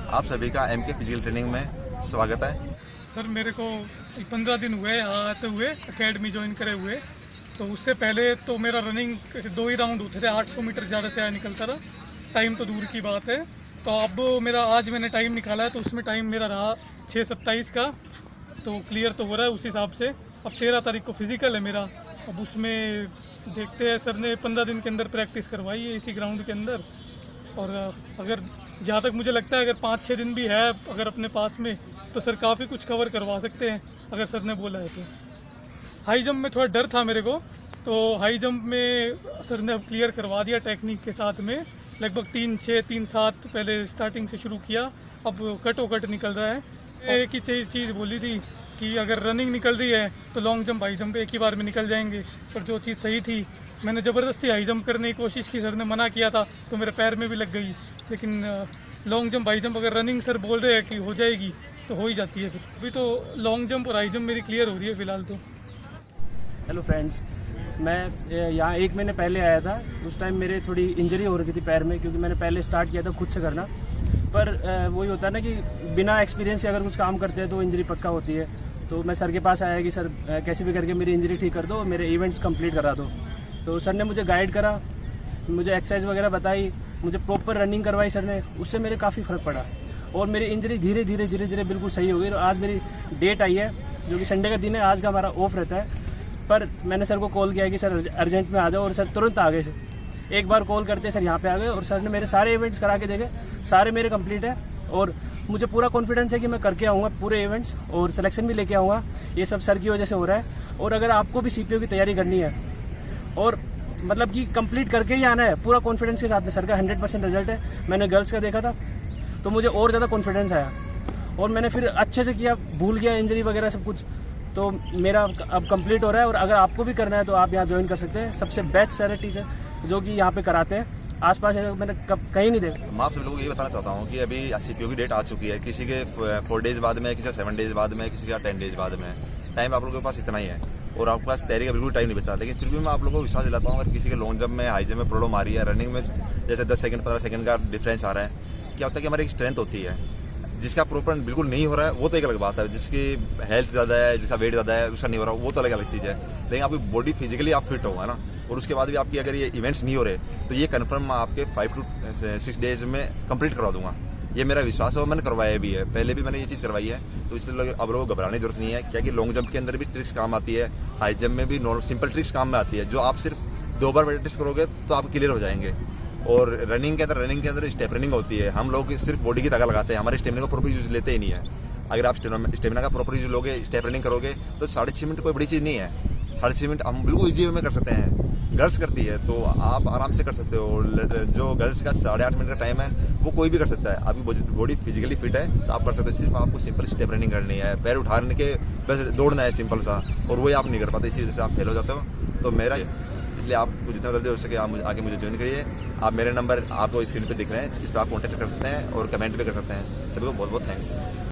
आप सभी का एमके फिजिकल ट्रेनिंग में स्वागत है। सर मेरे को 15 दिन हुए यहाँ आते हुए, एकेडमी ज्वाइन करे हुए। तो उससे पहले तो मेरा रनिंग 2 ही राउंड होते थे, 800 मीटर ज़्यादा से निकलता रहा। टाइम तो दूर की बात है। तो अब मेरा आज मैंने टाइम निकाला है, तो उसमें टाइम मेरा रहा 6:27 का, तो क्लियर तो हो रहा है उस हिसाब से। अब 13 तारीख को फिज़िकल है मेरा। अब उसमें देखते हैं, सर ने 15 दिन के अंदर प्रैक्टिस करवाई है इसी ग्राउंड के अंदर। और अगर जहाँ तक मुझे लगता है, अगर 5-6 दिन भी है अगर अपने पास में, तो सर काफ़ी कुछ कवर करवा सकते हैं अगर सर ने बोला है तो। हाई जंप में थोड़ा डर था मेरे को, तो हाई जंप में सर ने अब क्लियर करवा दिया टेक्निक के साथ में। लगभग 3-6, 3-7 पहले स्टार्टिंग से शुरू किया, अब कट निकल रहा है। एक ही चीज़ बोली थी कि अगर रनिंग निकल रही है तो लॉन्ग जंप हाई जंप एक ही बार में निकल जाएंगे। पर जो चीज़ सही थी, मैंने ज़बरदस्ती हाई जंप करने की कोशिश की, सर ने मना किया था तो मेरे पैर में भी लग गई। लेकिन लॉन्ग जंप हाई जंप अगर रनिंग सर बोल रहे हैं कि हो जाएगी तो हो ही जाती है। फिर अभी तो लॉन्ग जंप और हाई जंप मेरी क्लियर हो रही है फ़िलहाल तो। हेलो फ्रेंड्स, मैं यहाँ 1 महीने पहले आया था। उस टाइम मेरे थोड़ी इंजरी हो रही थी पैर में, क्योंकि मैंने पहले स्टार्ट किया था खुद से करना। पर वही होता है ना कि बिना एक्सपीरियंस के अगर कुछ काम करते हैं तो इंजरी पक्का होती है। तो मैं सर के पास आया कि सर कैसे भी करके मेरी इंजरी ठीक कर दो, मेरे इवेंट्स कंप्लीट करा दो। तो सर ने मुझे गाइड करा, मुझे एक्सरसाइज वगैरह बताई, मुझे प्रॉपर रनिंग करवाई सर ने। उससे मेरे काफ़ी फ़र्क पड़ा और मेरी इंजरी धीरे धीरे बिल्कुल सही हो गई। और आज मेरी डेट आई है, जो कि संडे का दिन है। आज का हमारा ऑफ रहता है, पर मैंने सर को कॉल किया कि सर अर्जेंट में आ जाओ, और सर तुरंत आ गए। एक बार कॉल करते सर यहाँ पे आ गए, और सर ने मेरे सारे इवेंट्स करा के देखे, सारे मेरे कंप्लीट है। और मुझे पूरा कॉन्फिडेंस है कि मैं करके आऊँगा पूरे इवेंट्स, और सिलेक्शन भी लेके आऊँगा। ये सब सर की वजह से हो रहा है। और अगर आपको भी सीपीओ की तैयारी करनी है और मतलब कि कंप्लीट करके ही आना है पूरा कॉन्फिडेंस के साथ में, सर का 100% रिजल्ट है। मैंने गर्ल्स का देखा था तो मुझे और ज़्यादा कॉन्फिडेंस आया, और मैंने फिर अच्छे से किया, भूल गया इंजरी वगैरह सब कुछ। तो मेरा अब कंप्लीट हो रहा है। और अगर आपको भी करना है तो आप यहाँ ज्वाइन कर सकते हैं। सबसे बेस्ट सर है टीचर जो कि यहाँ पे कराते हैं। आसपास मैंने कहीं नहीं देखा। मैं आप सभी लोगों को ये बताना चाहता हूँ कि अभी सीपीओ की डेट आ चुकी है। किसी के 4 डेज बाद में, किसी का 7 डेज बाद में, किसी का 10 डेज बाद में। टाइम आप लोगों के पास इतना ही है, और आपके पास तैयारी का बिल्कुल टाइम नहीं बचा। लेकिन फिर भी मैं आप लोगों को विश्वास दिलाता हूँ, अगर किसी के लॉन्ग जंप में, हाई जंप में प्रॉब्लम आ रही है, रनिंग में जैसे 10 सेकंड 15 सेकंड का डिफरेंस आ रहा है, क्या होता है कि हमारी एक स्ट्रेंथ होती है। जिसका प्रॉपर बिल्कुल नहीं हो रहा है वो तो एक अलग बात है। जिसकी हेल्थ ज़्यादा है, जिसका वेट ज़्यादा है, उसका नहीं हो रहा, वो तो अलग अलग चीज़ है। लेकिन आपकी बॉडी फिजिकली आप फिट हो, है ना, और उसके बाद भी आपकी अगर ये इवेंट्स नहीं हो रहे, तो ये कन्फर्म मैं आपके 5 to 6 डेज में कंप्लीट करवा दूंगा। ये मेरा विश्वास है, और मैंने करवाया भी है। पहले भी मैंने ये चीज़ करवाई है। तो इसलिए अब लोगों को घबराने की जरूरत नहीं है, क्योंकि लॉन्ग जंप के अंदर भी ट्रिक्स काम आती है, हाई जंप में भी सिंपल ट्रिक्स काम में आती है, जो आप सिर्फ 2 बार प्रैक्टिस करोगे तो आप क्लियर हो जाएंगे। और रनिंग के अंदर स्टेप रनिंग होती है। हम लोग सिर्फ बॉडी की ताकत लगाते हैं, हमारे स्टेमिना का प्रॉपर यूज लेते ही नहीं है। अगर आप स्टेमिना का प्रॉपर यूज लोगे, स्टेप रनिंग करोगे, तो 6.5 मिनट कोई बड़ी चीज़ नहीं है। 6.5 मिनट हम बिल्कुल ईजी वे में कर सकते हैं। गर्ल्स करती है तो आप आराम से कर सकते हो। जो गर्ल्स का 8.5 मिनट का टाइम है, वो कोई भी कर सकता है। आपकी बॉडी फिजिकली फिट है तो आप कर सकते हो। सिर्फ आपको सिंपल स्टेप रनिंग करनी है, पैर उठाने के बस दौड़ना है सिंपल सा, और वही आप नहीं कर पाते, इसी वजह से आप फेल हो जाते हो। तो मेरा इसलिए आपको जितना जल्दी हो सके आप आके मुझे ज्वाइन करिए। आप मेरे नंबर आपको स्क्रीन पे दिख रहे हैं, इस पर आप कॉन्टैक्ट कर सकते हैं और कमेंट भी कर सकते हैं। सभी को बहुत बहुत थैंक्स।